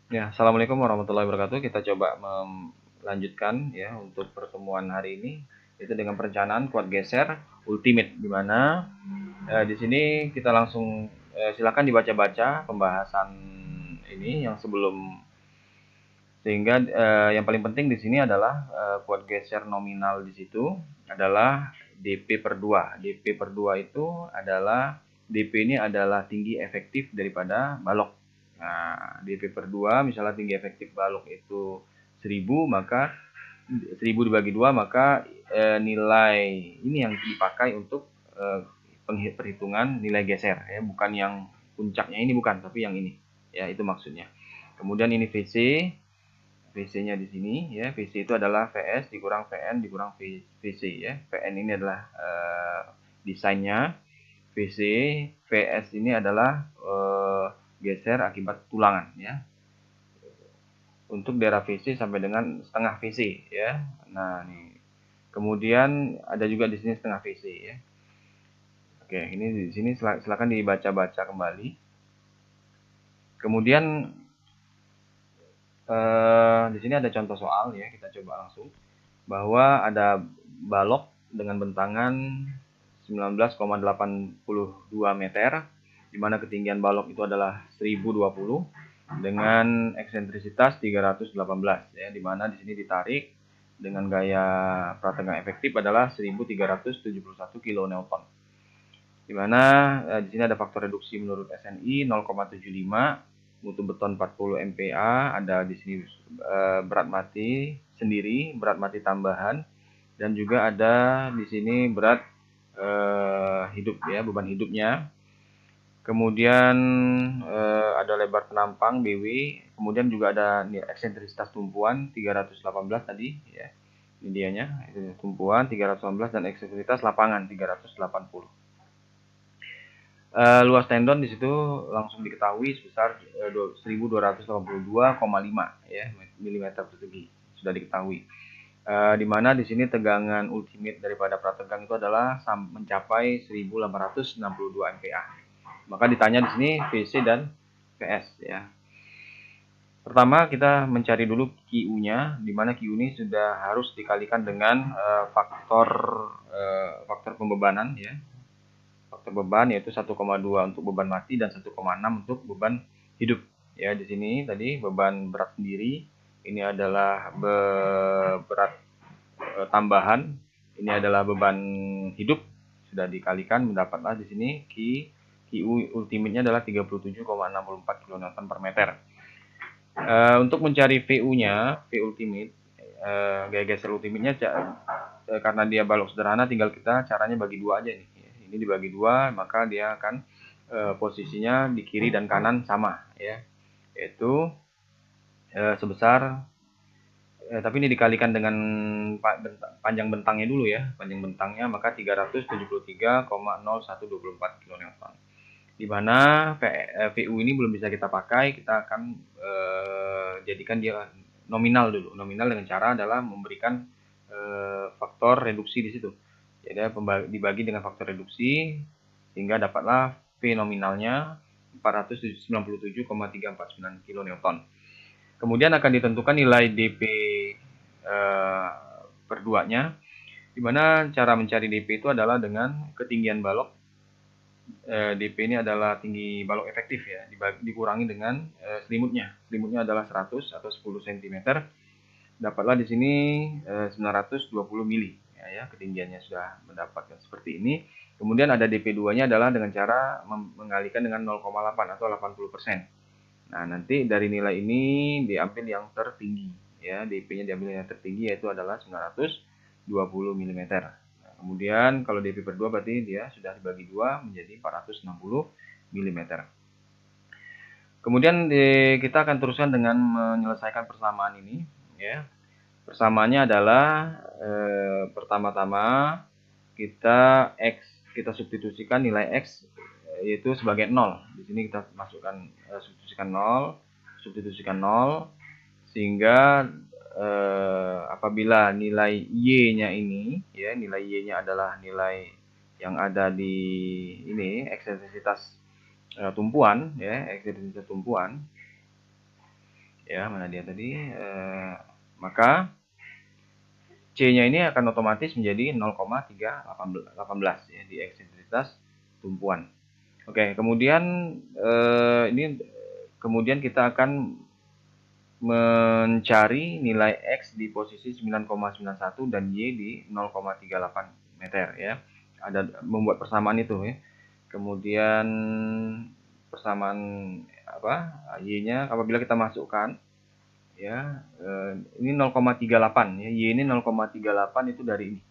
Ya, assalamualaikum warahmatullahi wabarakatuh. Kita coba melanjutkan ya untuk pertemuan hari ini itu dengan perencanaan kuat geser ultimate di mana di sini kita langsung silakan dibaca-baca pembahasan ini yang sebelum sehingga yang paling penting di sini adalah kuat geser nominal di situ adalah DP per 2. DP per 2 itu adalah DP ini adalah tinggi efektif daripada balok. Nah, DP per 2 misalnya tinggi efektif balok itu 1000, maka 1000 dibagi 2 maka nilai ini yang dipakai untuk perhitungan nilai geser ya, bukan yang puncaknya ini, bukan, tapi yang ini. Ya, itu maksudnya. Kemudian ini VC, VC-nya di sini ya. VC itu adalah VS dikurang VN dikurang VC ya. VN ini adalah desainnya. VC, VS ini adalah geser akibat tulangan ya. Untuk daerah VC sampai dengan setengah VC ya. Nah, nih. Kemudian ada juga di sini setengah VC ya. Oke, ini di sini silakan dibaca-baca kembali. Kemudian di sini ada contoh soal ya, kita coba langsung. Bahwa ada balok dengan bentangan 19,82 meter, di mana ketinggian balok itu adalah 1020 dengan eksentrisitas 318 ya, di mana di sini ditarik dengan gaya prategang efektif adalah 1371 kN. Di mana di sini ada faktor reduksi menurut SNI 0,75, mutu beton 40 MPa, ada di sini berat mati sendiri, berat mati tambahan, dan juga ada di sini berat hidup ya, beban hidupnya. Kemudian ada lebar penampang BW, kemudian juga ada eksentrisitas tumpuan 318 tadi ya. Ini dianya, itu tumpuan 318 dan eksentrisitas lapangan 380. Luas tendon di situ langsung diketahui sebesar 1282,5 ya milimeter persegi, sudah diketahui. Di mana di sini tegangan ultimate daripada prategang itu adalah mencapai 1862 MPa. Maka ditanya di sini VC dan VS ya. Pertama kita mencari dulu QU-nya, di mana QU ini sudah harus dikalikan dengan faktor pembebanan ya. Faktor beban yaitu 1,2 untuk beban mati dan 1,6 untuk beban hidup. Ya, di sini tadi beban berat sendiri ini adalah berat tambahan, ini adalah beban hidup, sudah dikalikan mendapatlah di sini QU ultimate-nya adalah 37,64 kN per meter. Untuk mencari VU-nya, V ultimate, gaya geser ultimate-nya karena dia balok sederhana, tinggal kita caranya bagi dua aja nih. Ini dibagi dua, maka dia akan posisinya di kiri dan kanan sama ya, yaitu sebesar tapi ini dikalikan dengan panjang bentangnya dulu ya, panjang bentangnya maka 373,0124 kN. Di mana VU ini belum bisa kita pakai, kita akan jadikan dia nominal dulu. Nominal dengan cara adalah memberikan faktor reduksi di situ. Jadi dibagi dengan faktor reduksi sehingga dapatlah V nominalnya 497,349 kN. Kemudian akan ditentukan nilai DP per 2-nya, di mana cara mencari DP itu adalah dengan ketinggian balok. DP ini adalah tinggi balok efektif ya, dikurangi dengan selimutnya. Selimutnya adalah 100 atau 10 cm. Dapatlah di sini 920 mili ya, ketinggiannya sudah mendapatkan seperti ini. Kemudian ada DP2-nya adalah dengan cara mengalihkan dengan 0,8 atau 80%. Nah, nanti dari nilai ini diambil yang tertinggi ya, DP-nya diambil yang tertinggi yaitu adalah 920 mm. Nah, kemudian kalau DP per 2 berarti dia sudah dibagi 2 menjadi 460 mm. Kemudian kita akan teruskan dengan menyelesaikan persamaan ini ya. Persamaannya adalah pertama-tama kita substitusikan nilai X yaitu sebagai 0. Di sini kita masukkan substitusikan 0 sehingga apabila nilai Y-nya ini ya, nilai Y-nya adalah nilai yang ada di ini eksentrisitas tumpuan ya, eksentrisitas tumpuan. Ya, mana dia tadi? Maka C-nya ini akan otomatis menjadi 0,318 ya di eksentrisitas tumpuan. Oke, kemudian kemudian kita akan mencari nilai X di posisi 9,91 dan Y di 0,38 meter ya. Ada membuat persamaan itu ya. Kemudian persamaan Y-nya apabila kita masukkan ya, ini 0,38 ya. Y ini 0,38 itu dari ini.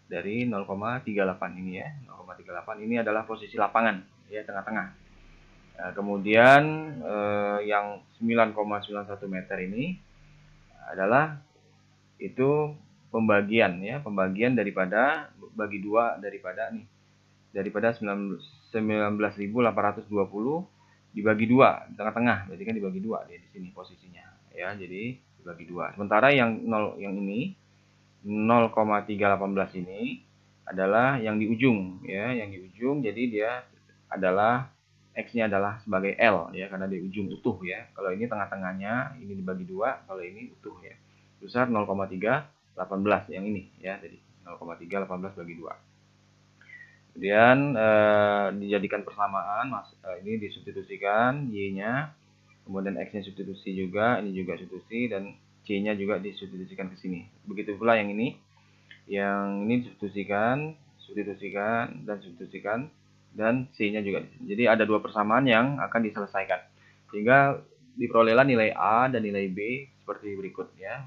Dari 0,38 ini ya. 0,38 ini adalah posisi lapangan ya, tengah-tengah. Nah, kemudian yang 9,91 meter ini adalah itu pembagian ya, pembagian daripada bagi 2 daripada 19.820 dibagi 2 di tengah-tengah, berarti kan dibagi 2 dia di sini posisinya ya. Jadi dibagi 2. Sementara yang ini 0,318 ini adalah yang di ujung ya, yang di ujung, jadi dia adalah X-nya adalah sebagai L ya, karena di ujung utuh ya. Kalau ini tengah-tengahnya, ini dibagi 2, kalau ini utuh ya. Besar 0,318 yang ini ya, tadi 0,318 bagi 2. Kemudian dijadikan persamaan, ini disubstitusikan Y-nya, kemudian X-nya substitusi juga, ini juga substitusi, dan C-nya juga disubstitusikan ke sini. Begitu pula yang ini disubstitusikan, dan substitusikan, dan C-nya juga. Jadi ada 2 persamaan yang akan diselesaikan. Sehingga diperolehlah nilai A dan nilai B seperti berikut ya.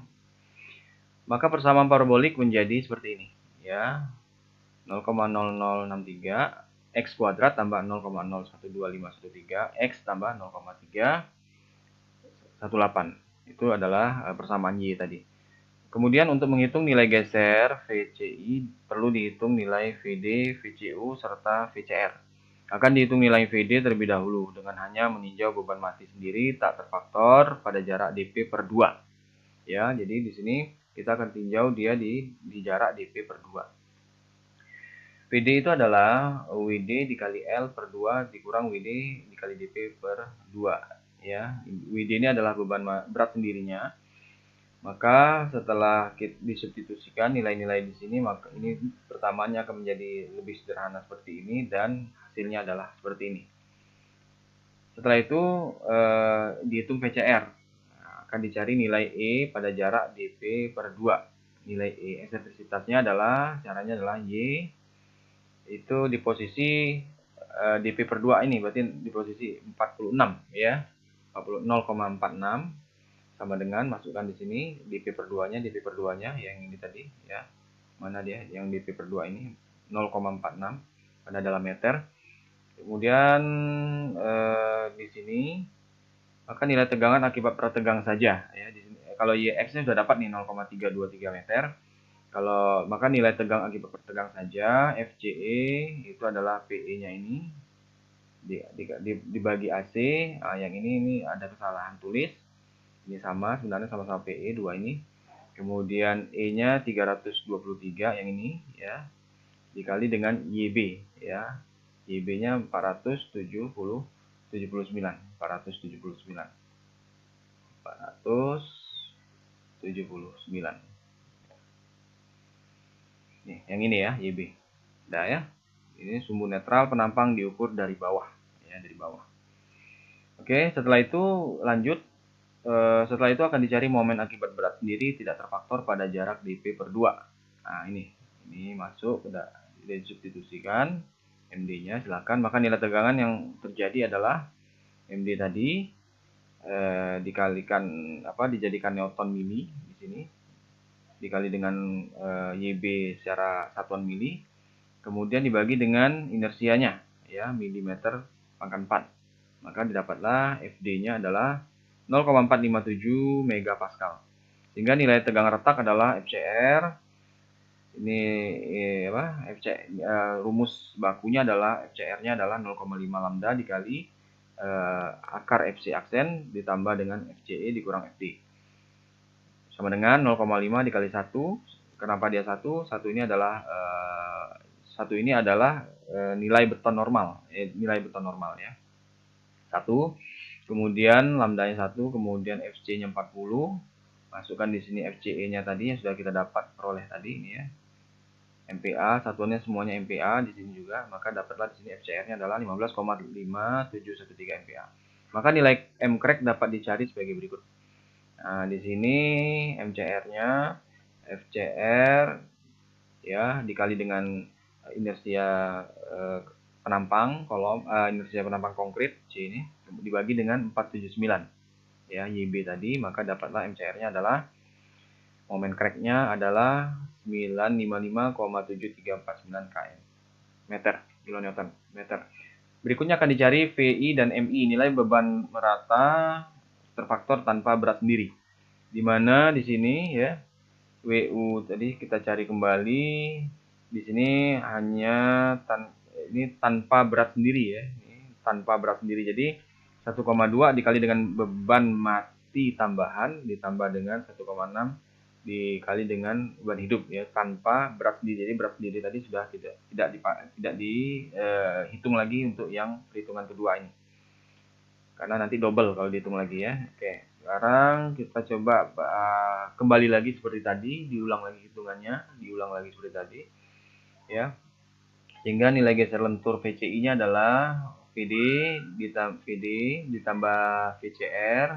Maka persamaan parabolik menjadi seperti ini ya. 0,0063 X kuadrat tambah 0,012513 X tambah 0,318. Itu adalah persamaan Y tadi. Kemudian untuk menghitung nilai geser VCI perlu dihitung nilai VD, VCU, serta VCR. Akan dihitung nilai VD terlebih dahulu dengan hanya meninjau beban mati sendiri tak terfaktor pada jarak DP per 2. Ya, jadi di sini kita akan tinjau dia di jarak DP per 2. VD itu adalah WD dikali L per 2 dikurang WD dikali DP per 2. Ya, WD ini adalah beban berat sendirinya. Maka setelah disubstitusikan nilai-nilai di sini, maka ini pertamanya akan menjadi lebih sederhana seperti ini dan hasilnya adalah seperti ini. Setelah itu dihitung VCR. Nah, akan dicari nilai E pada jarak DP per 2. Nilai E eksentrisitasnya caranya adalah Y itu di posisi DP per 2 ini, berarti di posisi 46 ya. 0,46 sama dengan masukkan di sini DP per 2-nya yang ini tadi ya. Mana dia yang DP per 2 ini 0,46 pada dalam meter. Kemudian di sini maka nilai tegangan akibat pertegang saja ya. Di sini, kalau YX-nya sudah dapat nih 0,323 meter. Kalau maka nilai tegang akibat pertegang saja FCE itu adalah PE-nya ini dibagi AC. Yang ini ada kesalahan tulis. Ini sebenarnya sama-sama PE 2 ini. Kemudian E-nya 323 yang ini ya. Dikali dengan YB ya. YB-nya 479. 479. Nih, yang ini ya, YB. Udah ya. Ini sumbu netral penampang diukur dari bawah ya, dari bawah. Oke, setelah itu lanjut. Setelah itu akan dicari momen akibat berat sendiri tidak terfaktor pada jarak DP per 2. Nah, ini masuk, sudah disubstitusikan MD-nya, silakan. Maka nilai tegangan yang terjadi adalah MD tadi dijadikan Newton mili di sini, dikali dengan YB secara satuan mili, kemudian dibagi dengan inersianya ya, milimeter pangkat 4. Maka didapatlah FD-nya adalah 0,457 megapascal. Sehingga nilai tegangan retak adalah FCR. Ini rumus bakunya adalah FCR-nya adalah 0,5 lambda dikali akar FC aksen ditambah dengan FCE dikurang FD. Sama dengan 0,5 dikali 1. Kenapa dia 1? 1 ini adalah nilai beton normal ya. 1 kemudian lambdanya 1, kemudian FC-nya 40, masukkan di sini FCE-nya tadi yang sudah kita dapat peroleh tadi ini ya. MPA, satuannya semuanya MPA di sini juga, maka dapatlah di sini FCR-nya adalah 15,5713 MPA. Maka nilai MCREC dapat dicari sebagai berikut. Nah, di sini MCR-nya FCR ya dikali dengan inersia penampang kolom inersia penampang konkret C ini dibagi dengan 479 ya YB tadi, maka dapatlah MCR-nya adalah momen crack-nya adalah 955,7349 km meter kilonewton meter. Berikutnya akan dicari VI dan MI, nilai beban merata terfaktor tanpa berat sendiri. Di mana di sini ya WU tadi kita cari kembali. Di sini hanya ini tanpa berat sendiri ya. Ini tanpa berat sendiri. Jadi 1,2 dikali dengan beban mati tambahan ditambah dengan 1,6 dikali dengan beban hidup ya, tanpa berat sendiri. Jadi berat sendiri tadi sudah tidak dihitung lagi untuk yang perhitungan kedua ini, karena nanti double kalau dihitung lagi ya. Oke, sekarang kita coba kembali lagi seperti tadi, diulang lagi hitungannya, diulang lagi seperti tadi ya, sehingga nilai geser lentur VCI-nya adalah VD ditambah VCR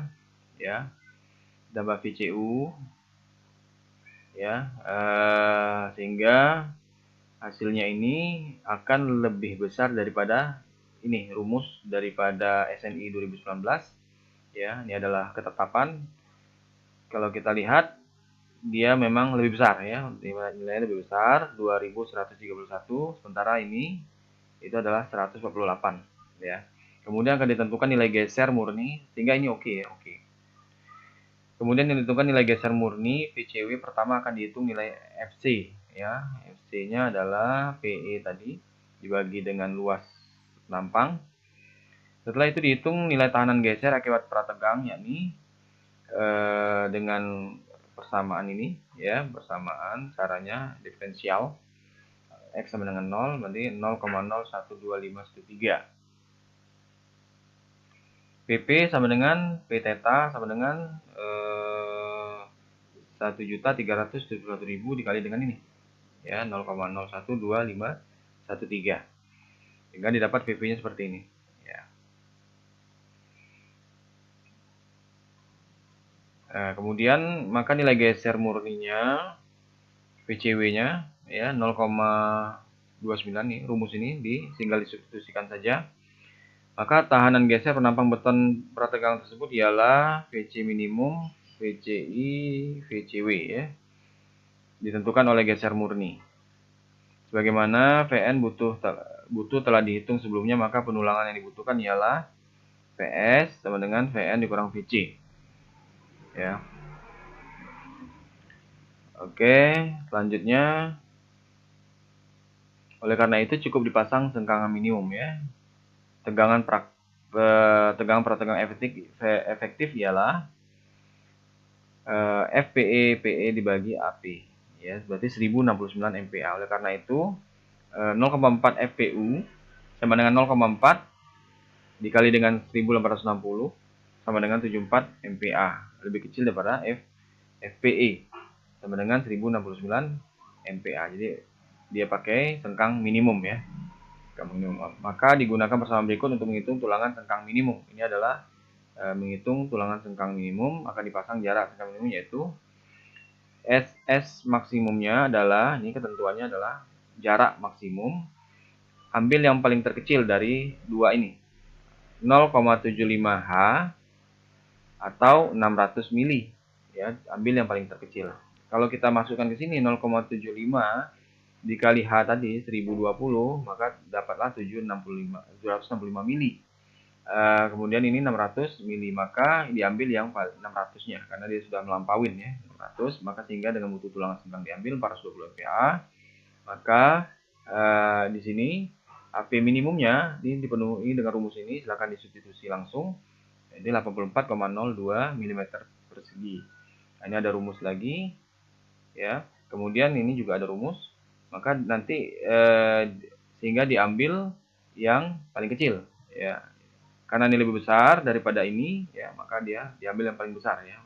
ya, ditambah VCU ya, sehingga hasilnya ini akan lebih besar daripada ini rumus daripada SNI 2019 ya. Ini adalah ketetapan. Kalau kita lihat dia memang lebih besar ya, nilainya lebih besar 2131, sementara ini itu adalah 148 ya. Kemudian akan ditentukan nilai geser murni, sehingga ini oke ya, oke. Kemudian yang ditentukan nilai geser murni VCW, pertama akan dihitung nilai FC ya. FC-nya adalah PE tadi dibagi dengan luas penampang. Setelah itu dihitung nilai tahanan geser akibat prategang, yakni dengan persamaan ini ya, persamaan caranya diferensial X sama dengan 0, berarti 0,01253. PP sama dengan P theta sama dengan 1.371.000 dikali dengan ini ya, 0,012513, sehingga didapat PP-nya seperti ini ya. Nah, kemudian maka nilai geser murninya VCW-nya ya 0,29 nih, rumus ini tinggal disubstitusikan saja. Maka tahanan geser penampang beton prategang tersebut ialah VC minimum, VCI, VCW ya, ditentukan oleh geser murni. Sebagaimana VN butuh telah dihitung sebelumnya, maka penulangan yang dibutuhkan ialah VS sama dengan VN dikurang VC ya. Oke, selanjutnya oleh karena itu cukup dipasang sengkangan minimum ya. Tegangan prategang efektif ialah FPE PE dibagi AP ya, berarti 1069 MPa. Oleh karena itu 0,4 FPU sama dengan 0,4 dikali dengan 1860 sama dengan 74 MPa, lebih kecil daripada FPE sama dengan 1069 MPa. Jadi dia pakai sengkang minimum ya. Maka digunakan persamaan berikut untuk menghitung tulangan sengkang minimum. Ini adalah menghitung tulangan sengkang minimum, akan dipasang jarak sengkang minimum, yaitu SS maksimumnya adalah, ini ketentuannya adalah jarak maksimum, ambil yang paling terkecil dari dua ini, 0,75H atau 600 mili ya, ambil yang paling terkecil. Kalau kita masukkan ke sini 0,75 dikali H tadi 1020, maka dapatlah 765 mili. Kemudian ini 600 mili, maka diambil yang 600-nya karena dia sudah melampauin ya 600, maka sehingga dengan butuh tulangan sengkang diambil 420 MPa. Maka di sini AP minimumnya ini dipenuhi dengan rumus ini, silakan disubstitusi langsung. Ini 84,02 mm persegi. Nah, ini ada rumus lagi ya. Kemudian ini juga ada rumus, maka nanti sehingga diambil yang paling kecil ya. Karena ini lebih besar daripada ini, ya maka dia diambil yang paling besar ya.